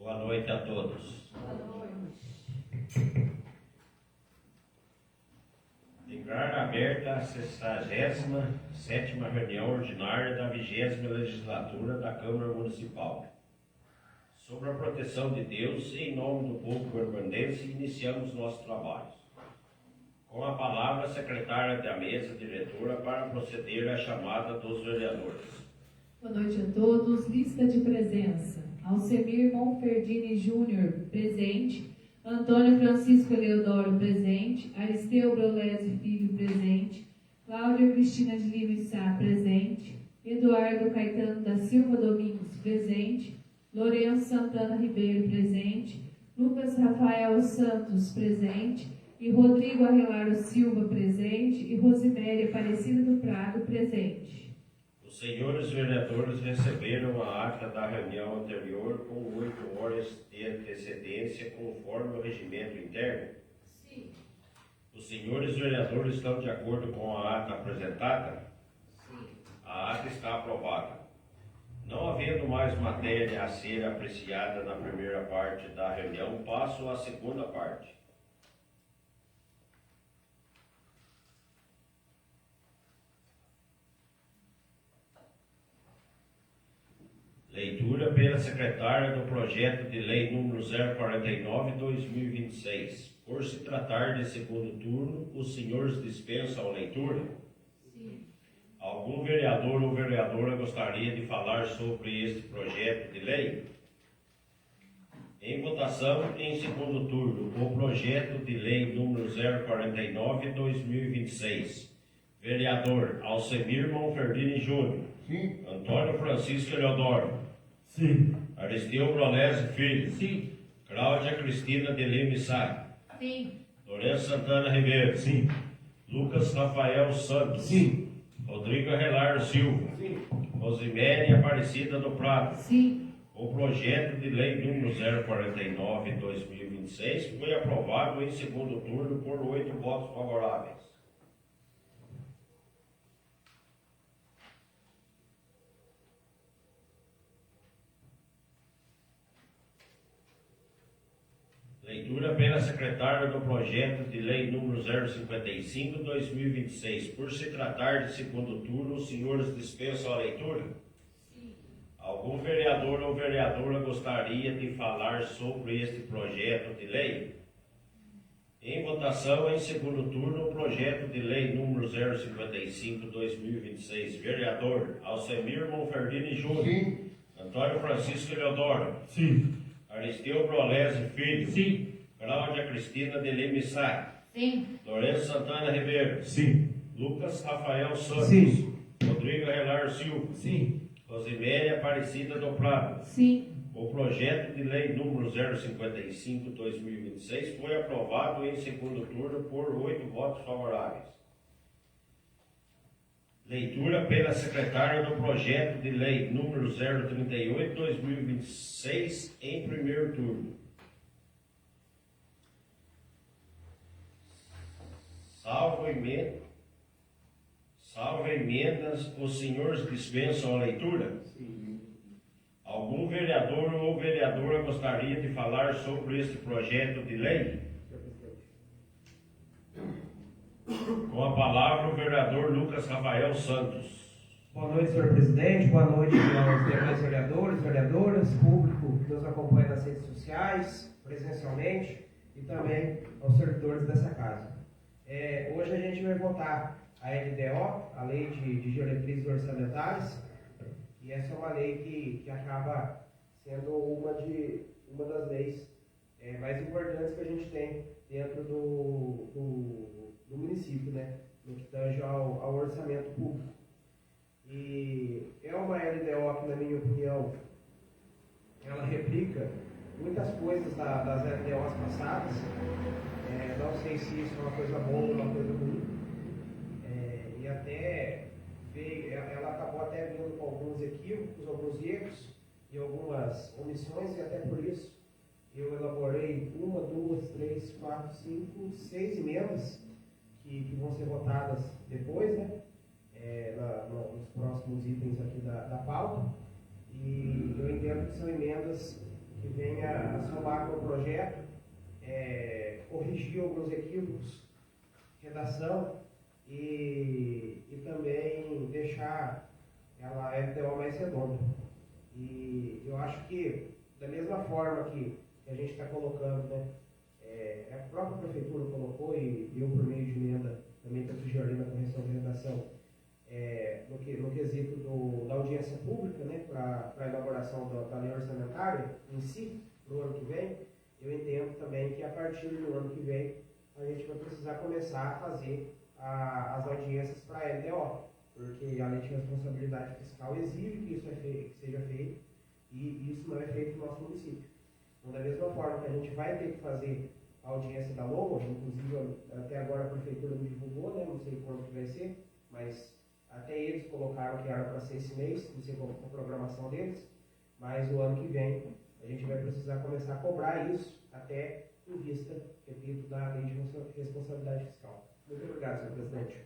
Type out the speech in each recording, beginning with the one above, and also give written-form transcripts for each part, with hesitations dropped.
Boa noite a todos. Boa noite. Declaro aberta a 67ª reunião ordinária da 20ª legislatura da Câmara Municipal. Sobre a proteção de Deus, em nome do povo guarbandense, iniciamos nossos trabalhos. Com a palavra, a secretária da mesa diretora para proceder à chamada dos vereadores. Boa noite a todos. Lista de presença. Alcemir Monferdini Júnior, presente. Antônio Francisco Eleodoro, presente. Aristeu Brolese Filho, presente. Cláudia Cristina de Lima Sá, presente. Eduardo Caetano da Silva Domingos, presente. Lourenço Santana Ribeiro, presente. Lucas Rafael Santos, presente. E Rodrigo Arrelar Silva, presente. E Rosiméria Aparecida do Prado, presente. Os senhores vereadores receberam a ata da reunião anterior com 8 horas de antecedência, conforme o regimento interno? Sim. Os senhores vereadores estão de acordo com a ata apresentada? Sim. A ata está aprovada. Não havendo mais matéria a ser apreciada na primeira parte da reunião, passo à segunda parte. Leitura pela secretária do projeto de lei número 049/2026. Por se tratar de segundo turno, os senhores dispensam a leitura? Sim. Algum vereador ou vereadora gostaria de falar sobre este projeto de lei? Em votação, em segundo turno, o projeto de lei número 049/2026. Vereador Alcemir Monferdini Júnior. Sim. Antônio Francisco Eleodoro. Sim. Aristeu Brolese Filho. Sim. Cláudia Cristina de Lima Sá. Sim. Lourenço Santana Ribeiro. Sim. Lucas Rafael Santos. Sim. Rodrigo Arrelar Silva. Sim. Rosiméria Aparecida do Prado. Sim. O projeto de lei número 049/2026 foi aprovado em segundo turno por 8 votos favoráveis. Leitura pela secretária do projeto de lei número 055/2026. Por se tratar de segundo turno, os senhores dispensam a leitura? Sim. Algum vereador ou vereadora gostaria de falar sobre este projeto de lei? Em votação, em segundo turno, o projeto de lei número 055/2026. Vereador Alcemir Monferdini Júnior. Sim. Antônio Francisco Eleodoro. Sim. Aristeu Brolese Filho. Sim. Cláudia Cristina de Lima Sá. Sim. Lourenço Santana Ribeiro. Sim. Lucas Rafael Santos. Sim. Rodrigo Arrelar Silva. Sim. Rosiméria Aparecida do Prado. Sim. O projeto de lei número 055/2026 foi aprovado em segundo turno por 8 votos favoráveis. Leitura pela secretária do projeto de lei número 038/2026 em primeiro turno. Salvo emendas, os senhores dispensam a leitura? Sim. Algum vereador ou vereadora gostaria de falar sobre este projeto de lei? Com a palavra, o vereador Lucas Rafael Santos. Boa noite, senhor presidente. Boa noite aos demais vereadores, vereadoras, público que nos acompanha nas redes sociais, presencialmente, e também aos servidores dessa casa. Hoje a gente vai votar a LDO, a Lei de Diretrizes Orçamentárias, e essa é uma lei que acaba sendo uma das leis mais importantes que a gente tem dentro do município, né? No que tange ao orçamento público. E é uma LDO que, na minha opinião, ela replica muitas coisas das LDOs passadas. Não sei se isso é uma coisa boa ou uma coisa ruim. E até ela acabou até vindo com alguns equívocos, alguns erros e algumas omissões, e até por isso eu elaborei 1, 2, 3, 4, 5, 6 emendas que vão ser votadas depois, né? Nos próximos itens aqui da pauta. E eu entendo que são emendas que venham atuar com o projeto, corrigir alguns equívocos, redação e também deixar a LTO mais redonda. E eu acho que, da mesma forma que a gente está colocando, né, a própria prefeitura colocou, e eu, por meio de emenda, também estou sugerindo a correção de redação, no quesito da audiência pública, né, para a elaboração da lei orçamentária em si, para o ano que vem. Eu entendo também que a partir do ano que vem a gente vai precisar começar a fazer as audiências para a LDO, porque a lei de responsabilidade fiscal exige que isso que seja feito, e isso não é feito no nosso município. Então, da mesma forma que a gente vai ter que fazer a audiência da LOA, inclusive até agora a prefeitura não divulgou, né, não sei quando que vai ser, mas até eles colocaram que era para ser esse mês, não sei qual é a programação deles, mas o ano que vem a gente vai precisar começar a cobrar isso, até em vista, repito, da lei de responsabilidade fiscal. Muito obrigado, senhor presidente.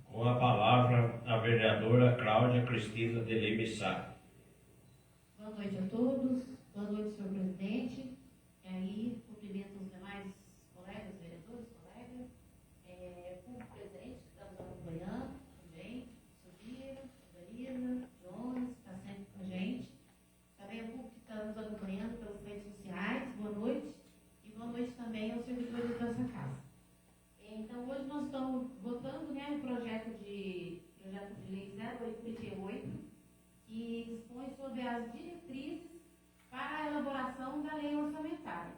Com a palavra, a vereadora Cláudia Cristina de Lima Sá. Boa noite a todos. Boa noite, senhor presidente. E aí, cumprimento os demais colegas, vereadores, colegas. Público presente, que estamos acompanhando também. Subira, Margarida, Jones, está sempre com a gente. Também o público que está nos acompanhando pelas redes sociais. Boa noite. E boa noite também aos servidores dessa casa. Então, hoje nós estamos votando, né, o projeto de lei 0838, que dispõe sobre as diretrizes para a elaboração da lei orçamentária.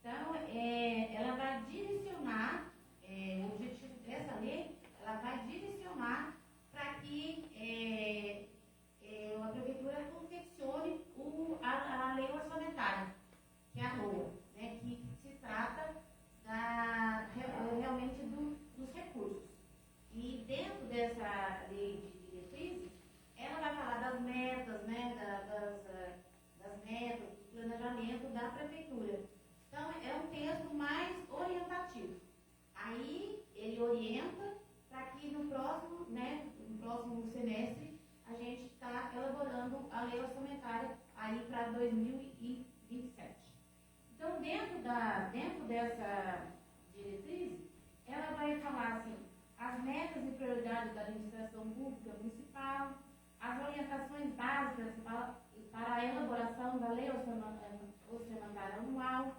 Então, ela vai direcionar, o objetivo dessa lei, ela vai direcionar para que a prefeitura confeccione a lei orçamentária, que é a LOA, né, que se trata realmente dos recursos. E dentro dessa lei de diretrizes, ela vai falar das metas, né, das metas, do planejamento da prefeitura. Então, é um texto mais orientativo. Aí, ele orienta para que no próximo semestre, a gente está elaborando a lei orçamentária aí para 2027. Então, dentro dessa diretriz, ela vai falar assim, as metas e prioridades da administração pública municipal, as orientações básicas para a elaboração da lei orçamentária anual,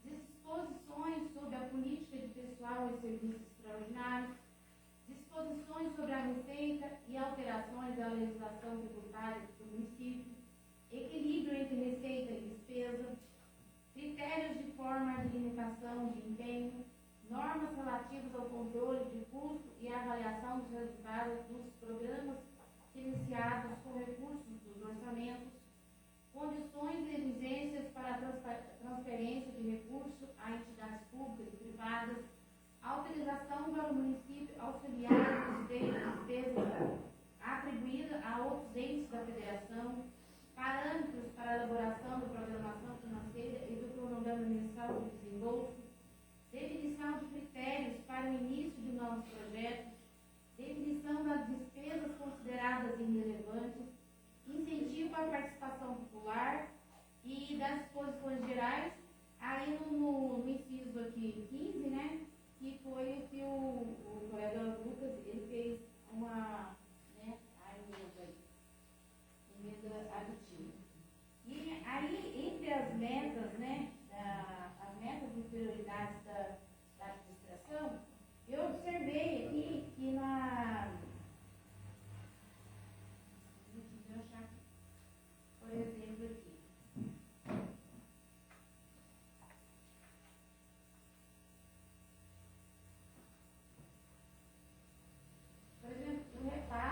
disposições sobre a política de pessoal e serviços extraordinários, disposições sobre a receita e alterações da legislação tributária do município, equilíbrio entre receita e despesa, critérios de forma de limitação de empenho, normas relativas ao controle de custo e avaliação dos resultados dos programas financiados com recursos dos orçamentos, condições e exigências para a transferência de recursos a entidades públicas e privadas, autorização para o município auxiliar os despesas atribuída a outros entes da federação, parâmetros para a elaboração da programação financeira e do cronograma mensal de desembolso, definição de critérios para o início de novos projetos, definição das despesas consideradas irrelevantes, incentivo à participação popular e das disposições gerais, aí no inciso aqui 15, né, que foi o que o colega Lucas, ele fez uma, né, a emenda aditiva. E aí, entre as metas, né, as metas e prioridades da administração, eu observei aqui que deixa eu achar, por exemplo, aqui. Por exemplo, eu reparo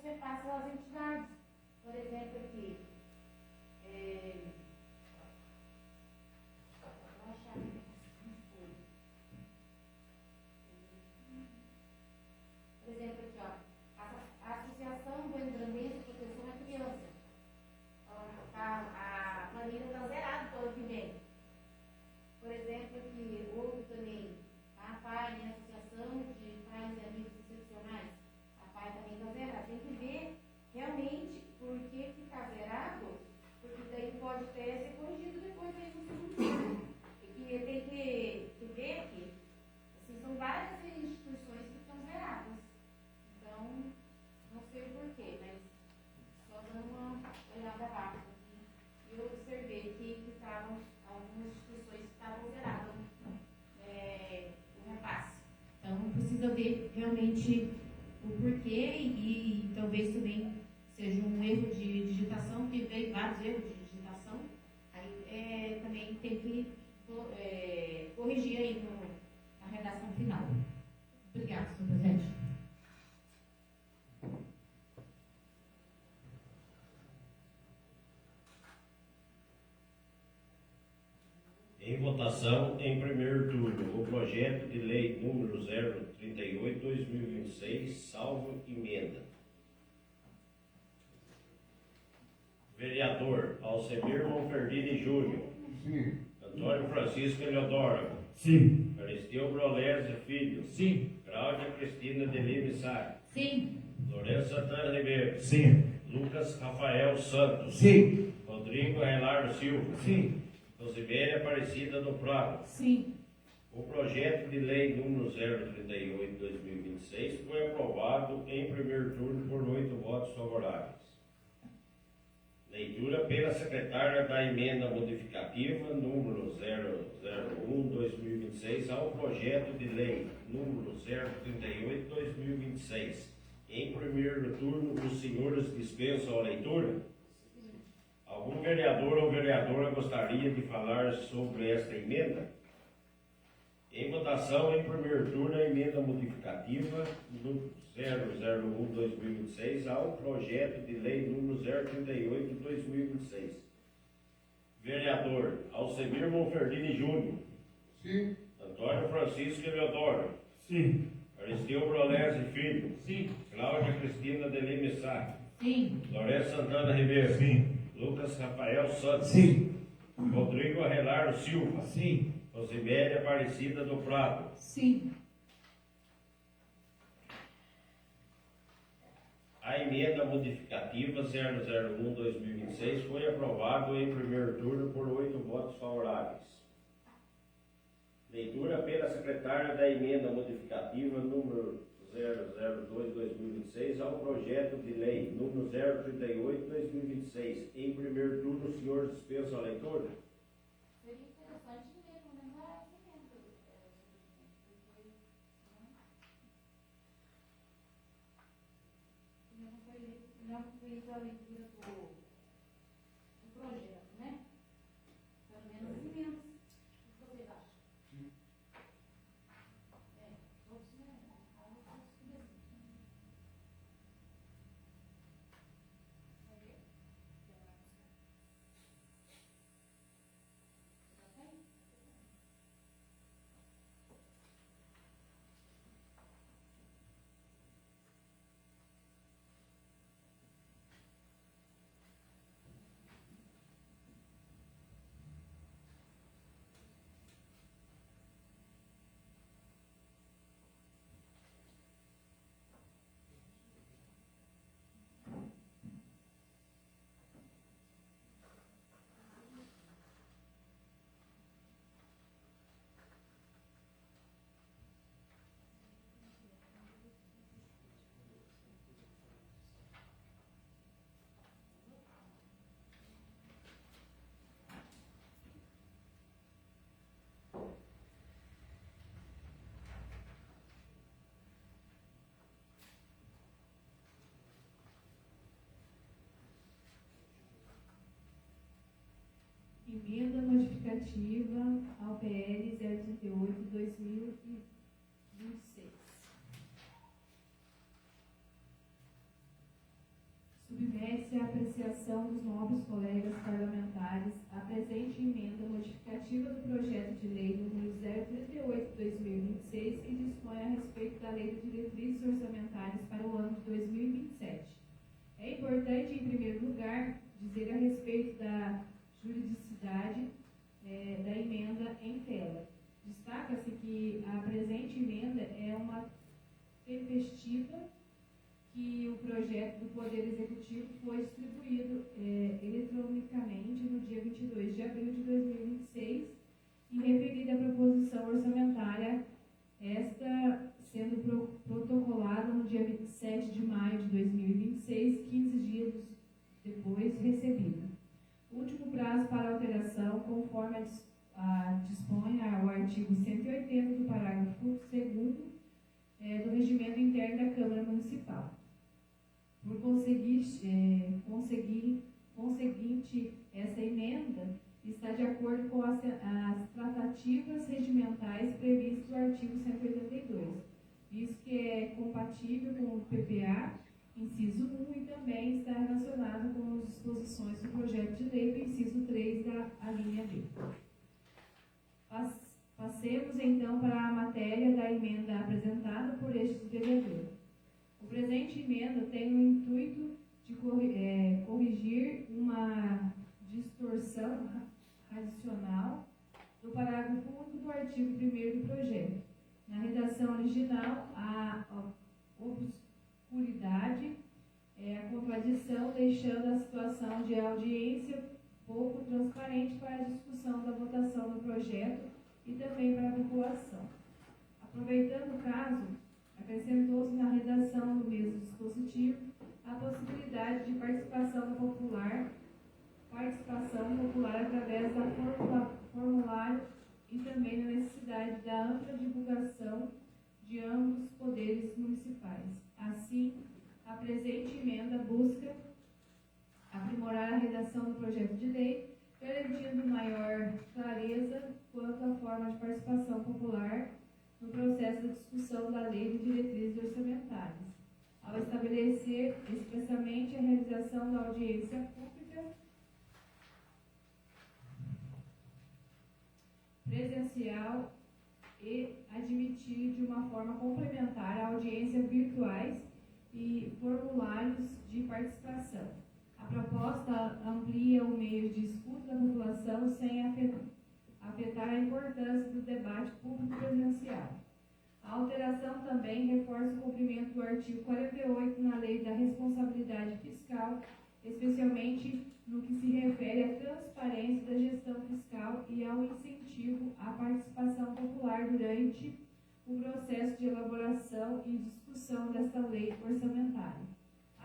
nos repassam às entidades. Por exemplo, aqui, vou achar aqui, por exemplo, aqui, ó, a Associação do Engrandamento e Proteção à Criança. A planilha está zerada para o ano que vem. Por exemplo, aqui, houve também a PAI, né, Associação de Pais e Amigos Excepcionais. A PAI também está zerada. Tem que ver realmente por que está zerado, porque daí pode até ser corrigido depois aí no segundo turno. E tem que ver que assim, são várias instituições que estão zeradas. Então, não sei porquê, mas só dando uma olhada rápida aqui. Eu observei que estavam algumas instituições que estavam zeradas o repasse. Então, precisa ver realmente o porquê e talvez também seja um erro de digitação, porque veio vários erros de digitação. Aí também tem que corrigir aí na redação final. Obrigada, senhor presidente. Em votação, em primeiro turno, o projeto de lei número 038/2026, salvo emenda. Vereador Alcemir Monferdini Júnior. Sim. Antônio Francisco Eleodoro. Sim. Aristeu Brolésio Filho. Sim. Cláudia Cristina de Lima Sá. Sim. Lourenço Santana Ribeiro. Sim. Lucas Rafael Santos. Sim. Rodrigo Relardo Silva. Sim. Rosiméria Aparecida do Prado. Sim. O projeto de lei número 038/2026 foi aprovado em primeiro turno por 8 votos favoráveis. Leitura pela secretária da emenda modificativa número 001/2026 ao projeto de lei número 038/2026. Em primeiro turno, os senhores dispensam a leitura? Algum vereador ou vereadora gostaria de falar sobre esta emenda? Em votação, em primeiro turno, a emenda modificativa do 001/2026 ao projeto de lei número 038/2026. Vereador Alcemir Monferdini Júnior. Sim. Antônio Francisco Eleodoro. Sim. Aristeu Brolésio Filho. Sim. Cláudia Cristina de Lima Sá. Sim. Lourenço Santana Ribeiro. Sim. Lucas Rafael Santos. Sim. Rodrigo Relardo Silva. Sim. Rosiméria Aparecida do Prado. Sim. A emenda modificativa 001/2026 foi aprovada em primeiro turno por 8 votos favoráveis. Leitura pela secretária da emenda modificativa número 002/2026 ao projeto de lei número 038/2026. Em primeiro turno, o senhor dispensa a leitura? Seria interessante mesmo lembrar esse evento, porque não foi feita a leitura do projeto, né? Pelo menos as emendas. O que vocês acham? Todos não. Emenda modificativa ao PL 038/2026. conhece a apreciação dos nobres colegas parlamentares a presente emenda modificativa do projeto de lei número 038/2026, que dispõe a respeito da Lei de Diretrizes Orçamentárias para o ano de 2027. É importante, em primeiro lugar, dizer a respeito da juridicidade da emenda em tela. Destaca-se que a presente emenda é uma tempestiva que o projeto do Poder Executivo foi distribuído eletronicamente no dia 22 de abril de 2026 e referida à proposição orçamentária, esta sendo protocolada no dia 27 de maio de 2026, 15 dias depois recebida. O último prazo para alteração, conforme dispõe o artigo 180 do parágrafo 2º do Regimento Interno da Câmara Municipal. Por conseguinte, essa emenda está de acordo com as tratativas regimentais previstas no artigo 182, visto que é compatível com o PPA, inciso 1, e também está relacionado com as disposições do projeto de lei do inciso 3 da alínea B. Passemos então para a matéria da emenda apresentada por estes vereadores. O presente emenda tem o intuito de corrigir uma distorção adicional do parágrafo único do artigo 1º do projeto. Na redação original, a obscuridade a contradição, deixando a situação de audiência pouco transparente para a discussão da votação do projeto e também para a população. Aproveitando o caso, acrescentou-se na redação do mesmo dispositivo a possibilidade de participação popular através da formulário e também na necessidade da ampla divulgação de ambos os poderes municipais. Assim, a presente emenda busca aprimorar a redação do projeto de lei, garantindo maior clareza quanto à forma de participação popular no processo de discussão da Lei de Diretrizes Orçamentárias, ao estabelecer expressamente a realização da audiência pública presencial e admitir de uma forma complementar a audiências virtuais e formulários de participação. A proposta amplia o meio de escuta da população sem afetar a importância do debate público presencial. A alteração também reforça o cumprimento do artigo 48 na Lei da Responsabilidade Fiscal, especialmente no que se refere à transparência da gestão fiscal e ao incentivo à participação popular durante o processo de elaboração e discussão desta lei orçamentária.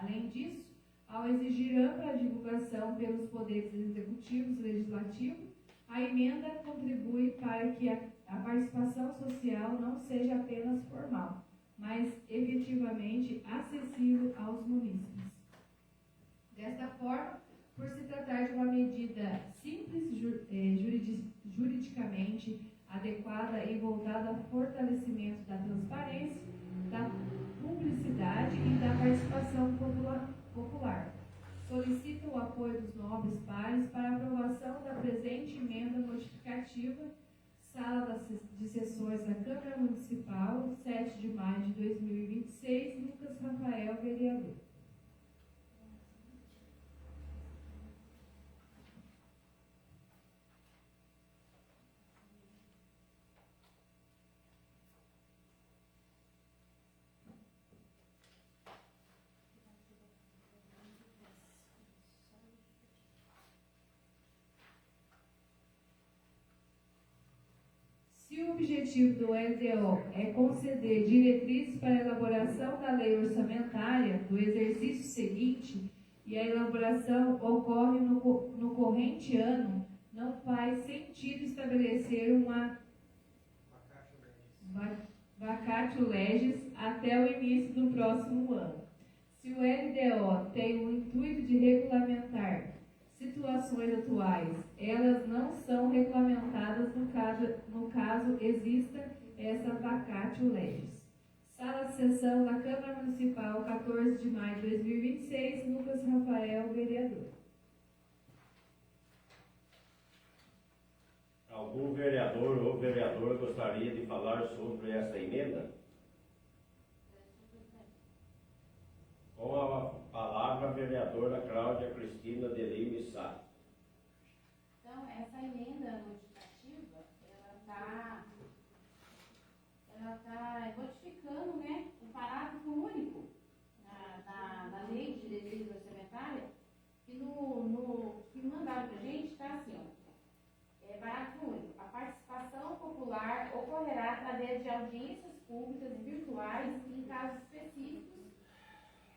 Além disso, ao exigir ampla divulgação pelos poderes executivos e legislativos, a emenda contribui para que a participação social não seja apenas formal, mas efetivamente acessível aos munícipes. Desta forma, por se tratar de uma medida simples, juridicamente adequada e voltada ao fortalecimento da transparência, da publicidade e da participação popular. Solicito o apoio dos nobres pares para a aprovação da presente emenda modificativa, Sala de Sessões da Câmara Municipal, 7 de maio de 2026, Lucas Rafael, vereador. Se o objetivo do LDO é conceder diretrizes para a elaboração da lei orçamentária do exercício seguinte e a elaboração ocorre no corrente ano, não faz sentido estabelecer uma vacatio legis até o início do próximo ano. Se o LDO tem o intuito de regulamentar situações atuais, elas não são regulamentadas no caso exista essa vacatio legis. Sala de Sessão da Câmara Municipal, 14 de maio de 2026, Lucas Rafael. Rafael, vereador. Algum vereador ou vereadora gostaria de falar sobre esta emenda? Com a palavra, a vereadora Cláudia Cristina de Lima Sá. Então, essa emenda modificativa, ela está modificando, né, o parágrafo único da lei de diretriz orçamentária, que que mandaram para a gente está assim, ó, parágrafo único. A participação popular ocorrerá através de audiências públicas virtuais em casos específicos,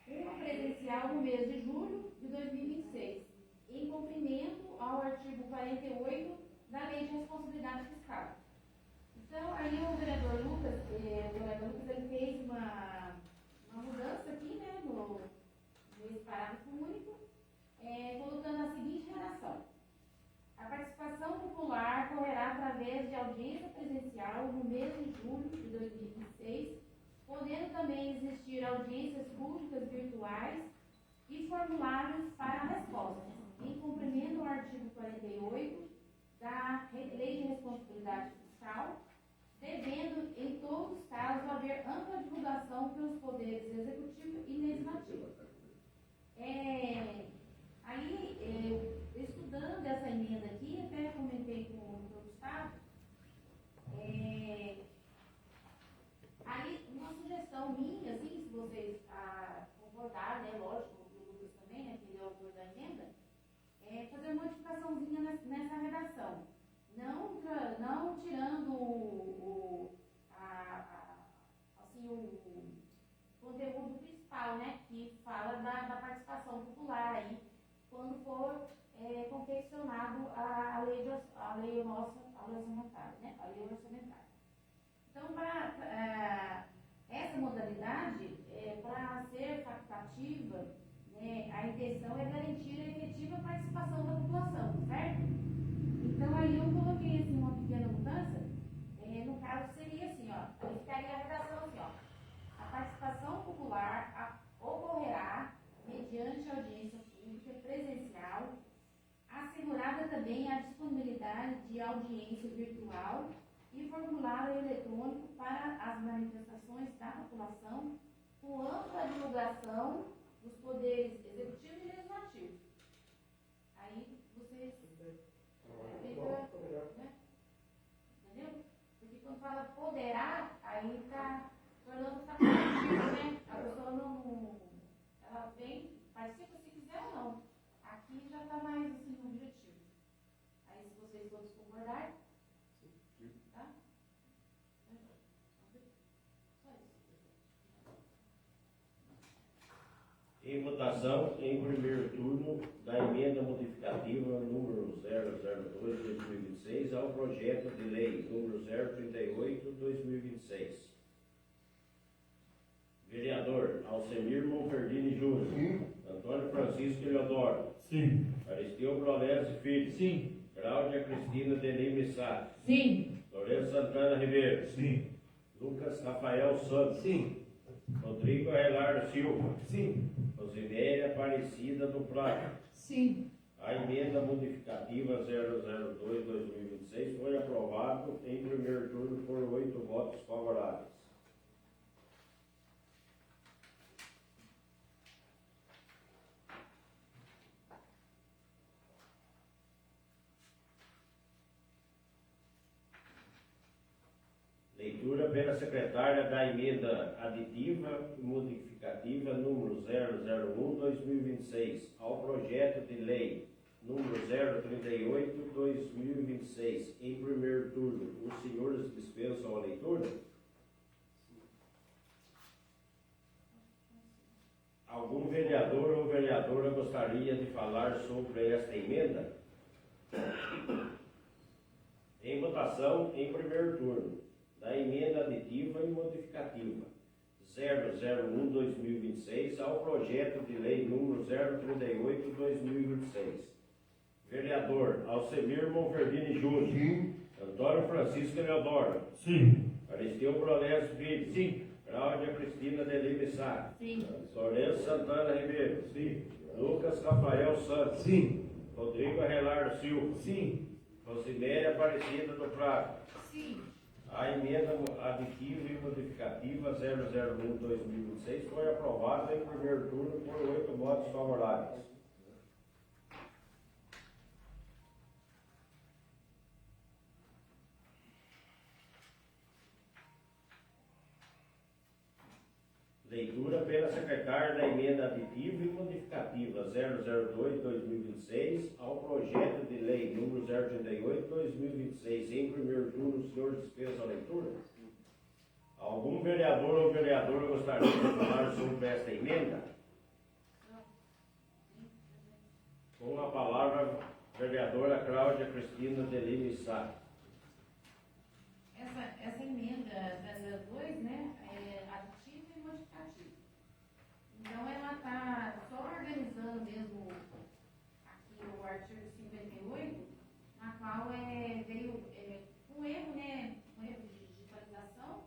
uma presencial no mês de julho de 2026, em cumprimento ao artigo 48 da Lei de Responsabilidade Fiscal. Então, aí o vereador Lucas, ele fez uma mudança aqui, né, nesse parágrafo único, colocando a seguinte redação: a participação popular correrá através de audiência presencial no mês de julho de 2026, podendo também existir audiências públicas virtuais e formulários para respostas, em cumprimento ao artigo 48 da Lei de Responsabilidade Fiscal, devendo, em todos os casos, haver ampla divulgação pelos poderes executivo e legislativo. Estudando essa emenda aqui, até comentei com o doutor Gustavo, aí uma sugestão minha, assim, se vocês concordarem, né, lógico, o Lucas também, né, que ele é o autor da emenda, fazer uma modificaçãozinha nessa redação. Não tirando o conteúdo principal, né, que fala da participação popular aí, quando for confeccionado a lei orçamentária, né, a lei orçamentária. Então, essa modalidade, para ser facultativa, né, a intenção é garantir a efetiva participação da população, certo? Então, aí eu coloquei assim, uma pequena mudança, no caso seria assim, ó, aí ficaria a redação assim, ó: a participação popular ocorrerá mediante audiência pública presencial, assegurada também a disponibilidade de audiência virtual e formulário eletrônico para as manifestações da população, com ampla divulgação dos poderes executivo e legislativo. Aí vocês né? Entendeu? Porque quando fala poderá, aí está tornando facultativo, né? A pessoa ela vem, participa se quiser ou não. Aqui já está mais assim no objetivo. Aí se vocês todos concordarem, tá? Só isso. Em votação, em primeiro turno, da emenda modificativa número 002/2026 ao projeto de lei número 038/2026. Vereador Alcemir Monferdini Júnior. Sim. Antônio Francisco Eleodoro. Sim. Aristeu Brolese Filho. Sim. Cláudia Cristina de Lima Sá. Sim. Lourenço Santana Ribeiro. Sim. Lucas Rafael Santos. Sim. Rodrigo Abelardo Silva. Sim. Rosiméria Aparecida do Prado. Sim. A emenda modificativa 002/2026 foi aprovada em primeiro turno por 8 votos favoráveis. Leitura pela secretária da emenda aditiva e modificativa número 001/2026 ao projeto de lei número 038/2026 em primeiro turno. Os senhores dispensam a leitura? Algum vereador ou vereadora gostaria de falar sobre esta emenda? Em votação, em primeiro turno, da emenda aditiva e modificativa 001/2026 ao projeto de lei número 038/2026. Vereador Alcemir Monferdini Júnior. Sim. Antônio Francisco Eleodoro. Sim. Aristeu Brolese Filho. Sim. Cláudia Cristina de Lima Sá. Sim. Lourenço Santana Ribeiro. Sim. Lucas Rafael Santos. Sim. Rodrigo Arelar Silva. Sim. Rosiméria Aparecida do Prado. Sim. A emenda aditiva e modificativa 001/2026 foi aprovada em primeiro turno por 8 votos favoráveis. Leitura pela secretária da emenda aditiva e modificativa 002/2026 ao projeto de lei número 038/2026. Em primeiro turno, o senhor dispensa a leitura? Algum vereador ou vereadora gostaria de falar sobre esta emenda? Com a palavra, vereadora Cláudia Cristina de Lima Sá. Essa emenda da 02, né, é aditiva e modificativa. Então, ela está só organizando mesmo aqui o artigo 58, na qual veio um erro, né, um erro de digitalização,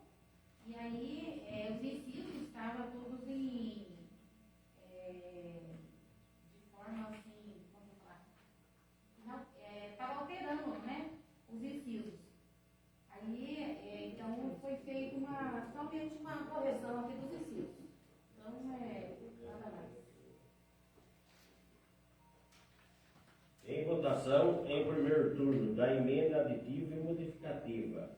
e aí os incisos estavam todos de forma assim, como eu falar, estava alterando, né, os incisos. Aí, então, foi feita somente uma correção aqui dos incisos. Então, nada mais. Em votação, em primeiro turno, da emenda aditiva e modificativa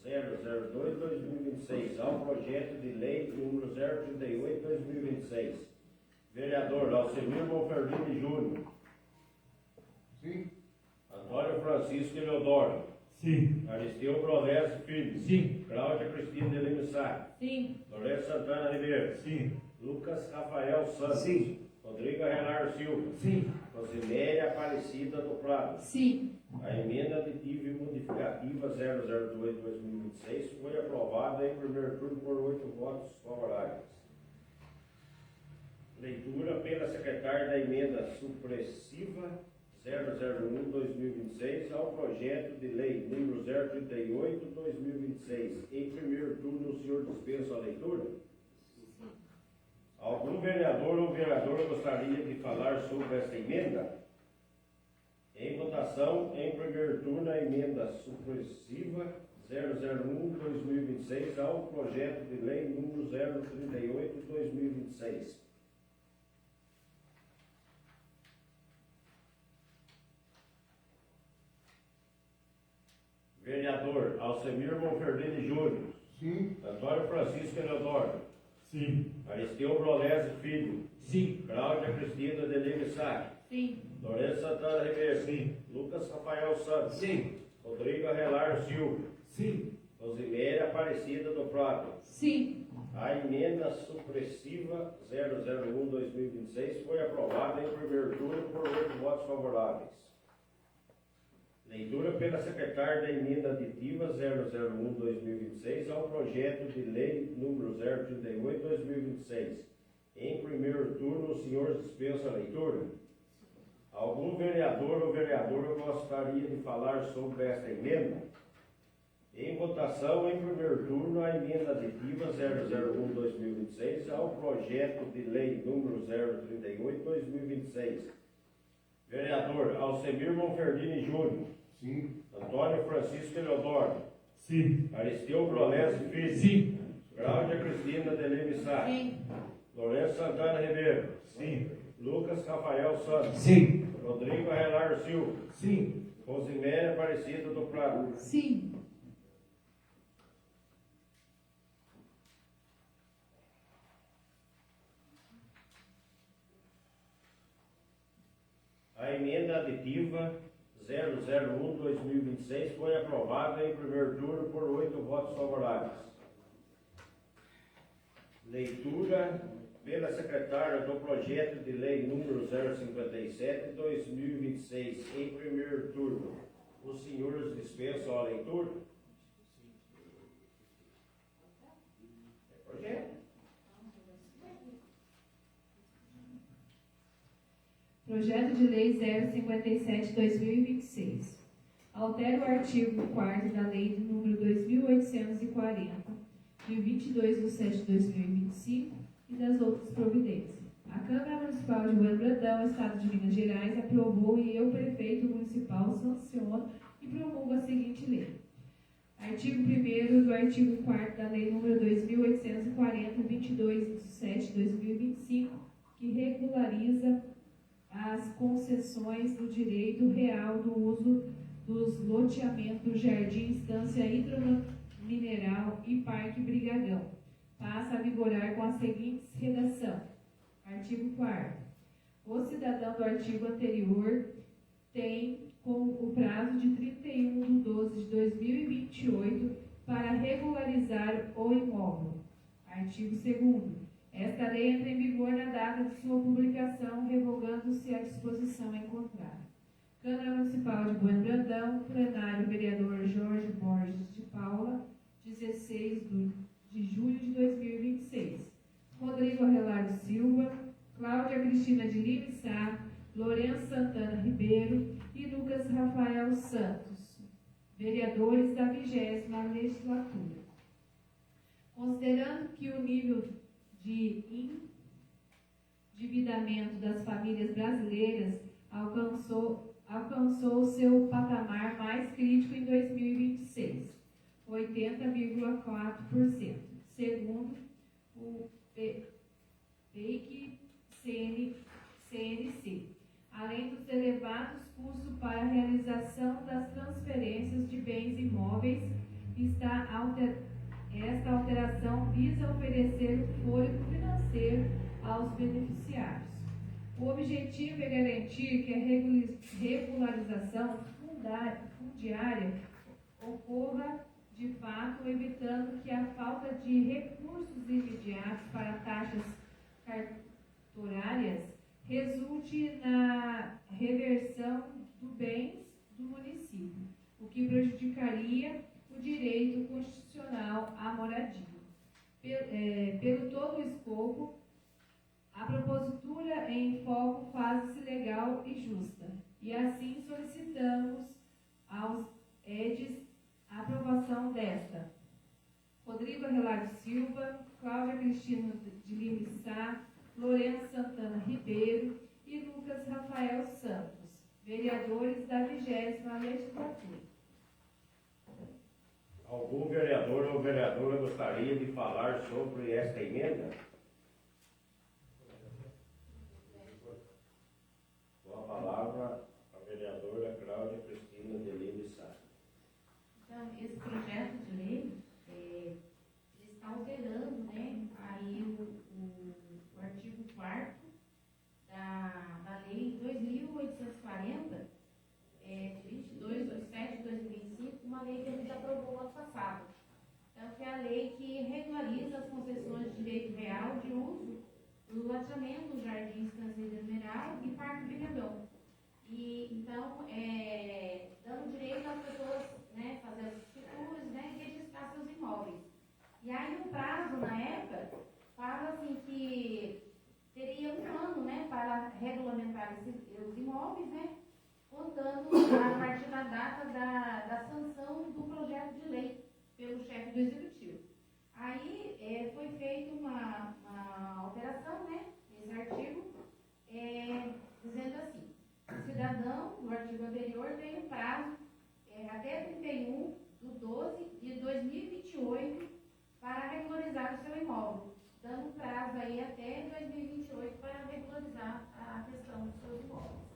002/2026 ao projeto de lei número 038/2026. Vereador Alcemir Monferdini Júnior. Sim. Antônio Francisco Eleodoro. Sim. Aristeu Brolese Filho. Sim. Cláudia Cristina de Lima Sá. Sim. Lourenço Santana Ribeiro. Sim. Lucas Rafael Santos. Sim. Rodrigo Arelar Silva. Sim. Rosiméria Aparecida do Prado. Sim. A emenda aditiva e modificativa 002/2026 foi aprovada em primeiro turno por 8 votos favoráveis. Leitura pela secretária da emenda supressiva 001/2026 ao projeto de lei número 038/2026. Em primeiro turno, o senhor dispensa a leitura? Algum vereador ou vereadora gostaria de falar sobre esta emenda? Em votação, em primeiro turno, a emenda supressiva 001/2026 ao projeto de lei número 038/2026. Vereador Alcemir Monferdini Júnior. Sim. Antônio Francisco Eleodoro. Sim. Aristeu Brolese Filho. Sim. Cláudia Cristina de Lima Sá. Sim. Lourenço Santana Ribeiro. Sim. Lucas Rafael Santos. Sim. Rodrigo Arelar Silva. Sim. Rosiméria Aparecida do Prado. Sim. A emenda supressiva 001/2026 foi aprovada em primeiro turno por 8 votos favoráveis. Leitura pela secretária da emenda aditiva 001/2026 ao projeto de lei número 038/2026. Em primeiro turno, o senhor dispensa a leitura? Algum vereador ou vereadora gostaria de falar sobre esta emenda? Em votação, em primeiro turno, a emenda aditiva 001/2026 ao projeto de lei número 038/2026. Vereador Alcemir Monferdini Júnior. Sim. Antônio Francisco Eleodoro. Sim. Aristeu Brolese Filho. Sim. Cláudia Cristina de Lima Sá. Sim. Lourenço Santana Ribeiro. Sim. Lucas Rafael Santos. Sim. Rodrigo Arelar Silva. Sim. Rosiméria Aparecida do Prado. Sim. A emenda aditiva 001/2026 foi aprovada em primeiro turno por 8 votos favoráveis. Leitura pela secretária do projeto de lei número 057/2026 em primeiro turno. Os senhores dispensam a leitura? É projeto. Projeto de Lei 057/2026. Altera o artigo 4º da Lei de número 2840, de 22/7/2025 e das outras providências. A Câmara Municipal de Bueno Brandão, Estado de Minas Gerais, aprovou e eu, prefeito municipal, sanciono e promulgo a seguinte lei. Artigo 1º do artigo 4º da Lei nº 2.840, 22 de 7 de 2025, que regulariza as concessões do direito real do uso dos loteamentos Jardim Estância Hidromineral e Parque Brigadão. Passa a vigorar com a seguinte redação. Artigo 4º. O cidadão do artigo anterior tem como o prazo de 31 de 12 de 2028 para regularizar o imóvel. Artigo 2º. Esta lei entra em vigor na data de sua publicação, revogando-se a disposição em contrário. Câmara Municipal de Bueno Brandão, plenário, vereador Jorge Borges de Paula, 16 de julho de 2026. Rodrigo Arrelardo Silva, Cláudia Cristina de Lima Sá, Lourenço Santana Ribeiro e Lucas Rafael Santos, vereadores da 20ª legislatura. Considerando que o nível de endividamento das famílias brasileiras alcançou seu patamar mais crítico em 2026, 80,4%, segundo o PEIC CNC, além dos elevados custos para a realização das transferências de bens imóveis. Esta alteração visa oferecer fôlego financeiro aos beneficiários. O objetivo é garantir que a regularização fundiária ocorra de fato, evitando que a falta de recursos imediatos para taxas cartorárias resulte na reversão dos bens do município, o que prejudicaria o direito constitucional à moradia. Pelo todo o escopo, a propositura em foco faz-se legal e justa, e assim solicitamos aos EDs a aprovação desta. Rodrigo Arrelardo Silva, Cláudia Cristina de Lima Sá, Lourenço Santana Ribeiro e Lucas Rafael Santos, vereadores da 20ª legislatura. Algum vereador ou vereadora gostaria de falar sobre esta emenda? Com a palavra, a vereadora Cláudia Cristina de Lima Sá. Então, esse projeto de lei, ele está alterando, né, aí o artigo 4º da Lei 2.840, de 22 de 7 de 2025, uma lei que a gente aprovou no ano passado. Então, que é a lei que regulariza as concessões de direito real de uso do loteamento, Jardim Estância Hidromineral e Parque Brigadão. E, então, dando direito às pessoas, né, fazer as escrituras, né, e registrar seus imóveis. E aí o prazo, na época, fala assim que teria 1 ano, né, para regulamentar os imóveis, né, contando a partir da data da sanção do projeto de lei pelo chefe do executivo. Aí foi feita uma alteração, né, nesse artigo, dizendo assim: o cidadão do artigo anterior tem um prazo até 31 de 12 de 2028 para regularizar o seu imóvel, dando prazo aí até 2028 para regularizar a questão dos seus imóveis.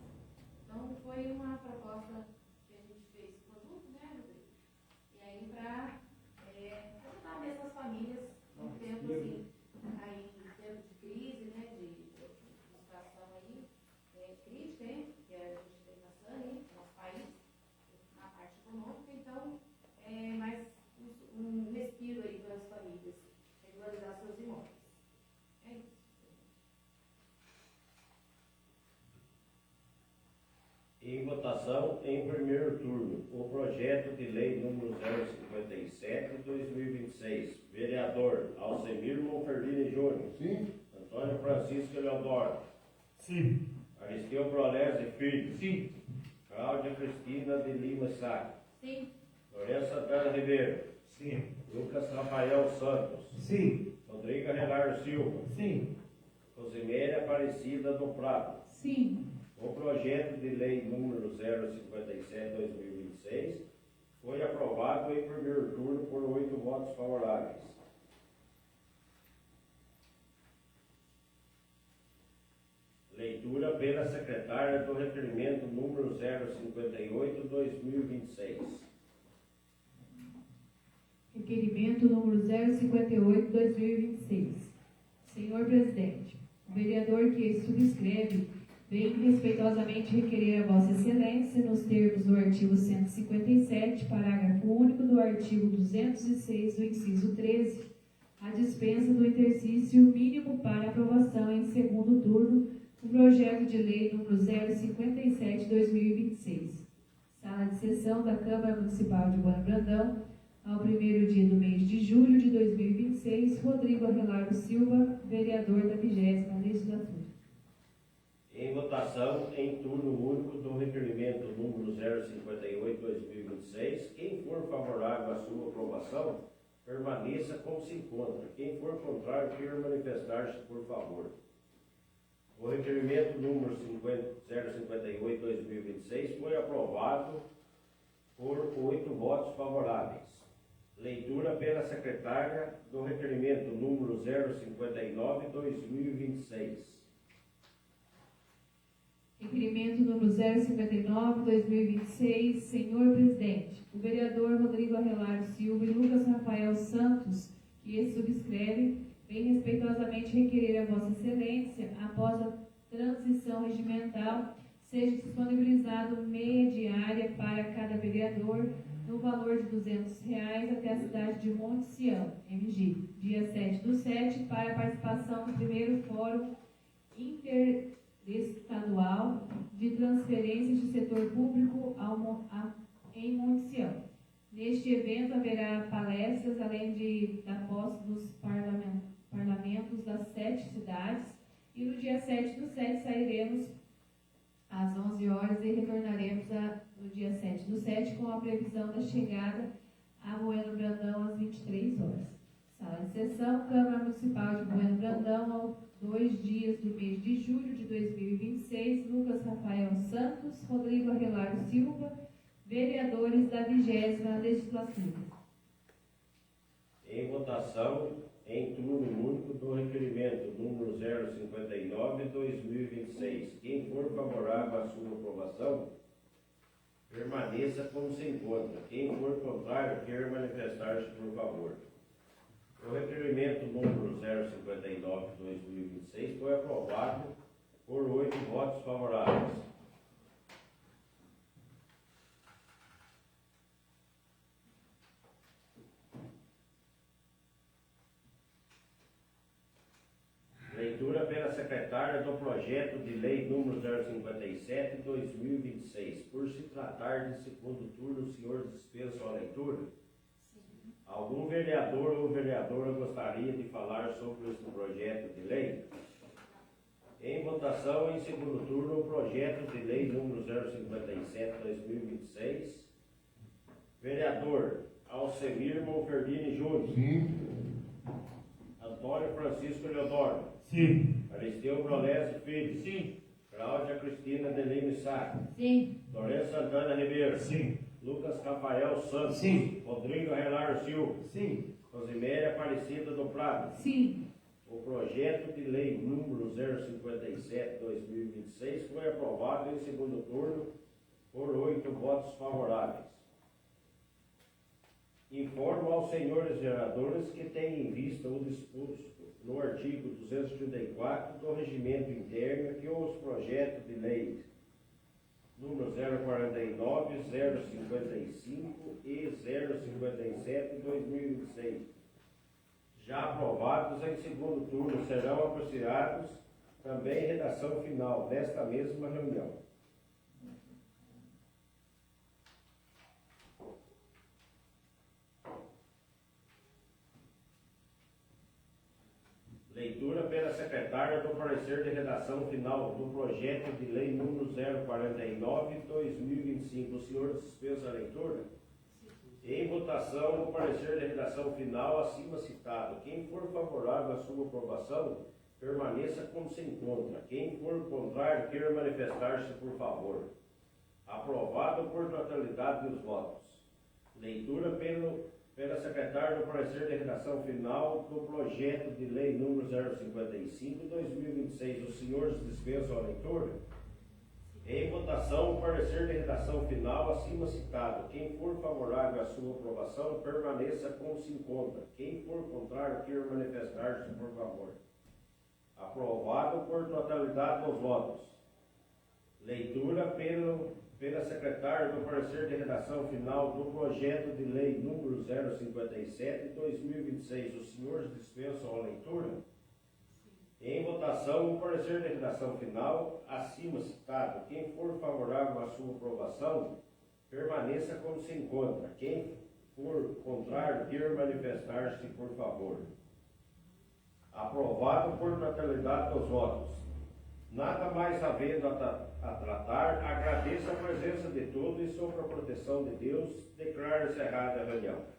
Então, foi uma proposta que a gente fez produto, né, Rodrigo? E aí, para ajudar mesmo as famílias num tempo assim, aí, em tempo de crise, né, de situação aí, crítica, hein, que a gente vem passando aí no nosso país, na parte econômica. Então, mais um respiro aí para as famílias regularizar seus imóveis. É isso. Em votação, em primeiro turno, o projeto de lei número 057 de 2026. Vereador Alcemir Monferdini Júnior. Sim. Antônio Francisco Eleodoro. Sim. Aristeu Brolese Filho. Sim. Cláudia Cristina de Lima Sá. Sim. Lourenço Santana Ribeiro. Sim. Lucas Rafael Santos. Sim. Rodrigo Arrelardo Silva. Sim. José Rosiméria Aparecida do Prado. Sim. O projeto de lei número 057/2026 foi aprovado em primeiro turno por 8 votos favoráveis. Leitura pela secretária do requerimento número 058/2026. Requerimento número 058/2026. Senhor Presidente, o vereador que subscreve vem respeitosamente requerer a Vossa Excelência, nos termos do artigo 157, parágrafo único do artigo 206 do inciso 13, a dispensa do interstício mínimo para aprovação em segundo turno do projeto de lei número 057/2026. Sala de sessão da Câmara Municipal de Bueno Brandão, ao primeiro dia do mês de julho de 2026, Rodrigo Arelardo Silva, vereador da 20ª Legislatura. Em votação, em turno único do requerimento número 058/2026, quem for favorável à sua aprovação, permaneça como se encontra. Quem for contrário, queira manifestar-se, por favor. O requerimento número 058/2026 foi aprovado por 8 votos favoráveis. Leitura pela secretária do requerimento número 059/2026. Requerimento número 059/2026. Senhor Presidente, o vereador Rodrigo Arelardo Silva e Lucas Rafael Santos, que subscrevem, vem respeitosamente requerer a Vossa Excelência, após a transição regimental, seja disponibilizado meia diária para cada vereador, no valor de R$200 até a cidade de Monte Sião, MG, dia 7/7, para a participação no primeiro Fórum Interestadual de Transferências de Setor Público em Monte Sião. Neste evento haverá palestras, além da posse dos parlamentos das 7 cidades, e no dia 7/7 sairemos às 11 horas e retornaremos no dia 7/7 com a previsão da chegada a Bueno Brandão às 23 horas. Sala de sessão, Câmara Municipal de Bueno Brandão, aos 2 dias do mês de julho de 2026, Lucas Rafael Santos, Rodrigo Arelardo Silva, vereadores da 20ª Legislatura. Em votação, em turno único do requerimento número 059/2026. Quem for favorável à sua aprovação, permaneça como se encontra. Quem for contrário, quer manifestar-se, por favor. O requerimento número 059/2026 foi aprovado por 8 votos favoráveis. Leitura pela secretária do projeto de lei número 057/2026. Por se tratar de segundo turno, o senhor dispensa a leitura? Sim. Algum vereador ou vereadora gostaria de falar sobre este projeto de lei? Em votação, em segundo turno, o projeto de lei número 057/2026. Vereador Alcemir Monferdini Júnior. Sim. Antônio Francisco Eleodoro. Sim. Aristeu Brolésio Filho. Sim. Cláudia Cristina Delime Sá. Sim. Lourenço Santana Ribeiro. Sim. Lucas Rafael Santos. Sim. Rodrigo Arelardo Silva. Sim. Rosiméria Aparecida do Prado. Sim. O projeto de lei número 057/2026 foi aprovado em segundo turno por 8 votos favoráveis. Informo aos senhores vereadores que têm em vista o disposto no artigo 234 do Regimento Interno que os projetos de lei número 049, 055 e 057/2026, já aprovados em segundo turno, serão apreciados também em redação final desta mesma reunião. Leitura pela secretária do parecer de redação final do projeto de lei número 049/2025. O senhor dispensa a leitura? Em votação, o parecer de redação final acima citado. Quem for favorável à sua aprovação, permaneça como se encontra. Quem for contrário, queira manifestar-se, por favor. Aprovado por totalidade dos votos. Leitura pela secretária do parecer de redação final do projeto de lei número 055/2026. Os senhores dispensam a leitura? Em votação, o parecer de redação final acima citado. Quem for favorável à sua aprovação, permaneça como se encontra. Quem for contrário, queira manifestar-se, por favor. Aprovado por totalidade dos votos. Leitura pela secretária do parecer de redação final do projeto de lei número 057/2026. Os senhores dispensam a leitura? Em votação, o parecer de redação final acima citado. Quem for favorável à sua aprovação, permaneça como se encontra. Quem for contrário, queira manifestar-se, por favor. Aprovado por totalidade dos votos. Nada mais havendo a tratar, agradeço a presença de todos e, sob a proteção de Deus, declaro encerrada a reunião.